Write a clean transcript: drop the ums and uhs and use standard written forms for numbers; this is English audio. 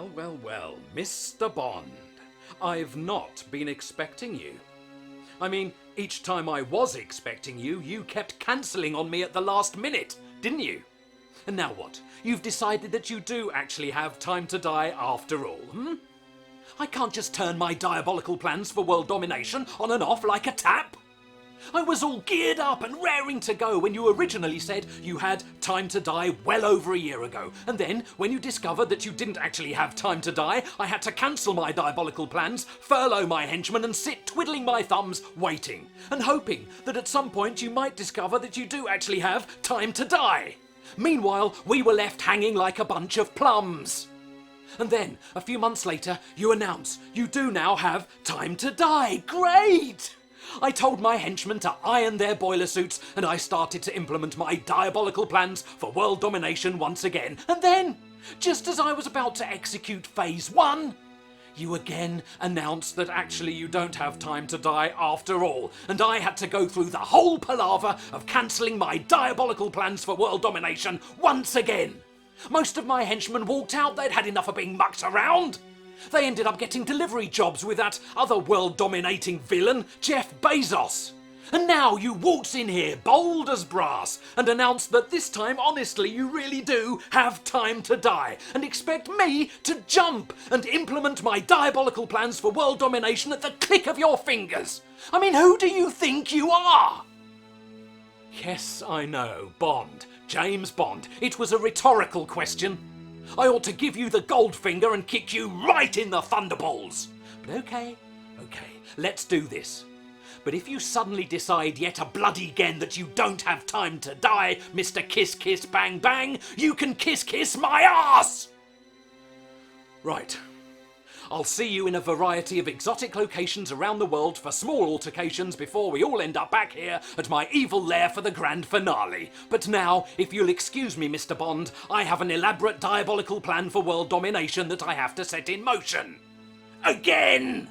Well, Mr. Bond. I've not been expecting you. I mean, each time I was expecting you, you kept cancelling on me at the last minute, didn't you? And now what? You've decided that you do actually have time to die after all, I can't just turn my diabolical plans for world domination on and off like a tap. I was all geared up and raring to go when you originally said you had time to die well over a year ago. And then, when you discovered that you didn't actually have time to die, I had to cancel my diabolical plans, furlough my henchmen and sit twiddling my thumbs, waiting, and hoping that at some point you might discover that you do actually have time to die. Meanwhile, we were left hanging like a bunch of plums. And then, a few months later, you announce you do now have time to die. Great! I told my henchmen to iron their boiler suits and I started to implement my diabolical plans for world domination once again. And then, just as I was about to execute phase 1, you again announced that actually you don't have time to die after all. And I had to go through the whole palaver of cancelling my diabolical plans for world domination once again. Most of my henchmen walked out. They'd had enough of being mucked around. They ended up getting delivery jobs with that other world-dominating villain, Jeff Bezos. And now you waltz in here, bold as brass, and announce that this time, honestly, you really do have time to die, and expect me to jump and implement my diabolical plans for world domination at the click of your fingers. I mean, who do you think you are? Yes, I know, Bond. James Bond. It was a rhetorical question. I ought to give you the gold finger and kick you right in the thunderballs. But okay, let's do this. But if you suddenly decide yet a bloody again that you don't have time to die, Mr. Kiss Kiss Bang Bang, you can kiss my ass! Right. I'll see you in a variety of exotic locations around the world for small altercations before we all end up back here at my evil lair for the grand finale. But now, if you'll excuse me, Mr. Bond, I have an elaborate diabolical plan for world domination that I have to set in motion. Again!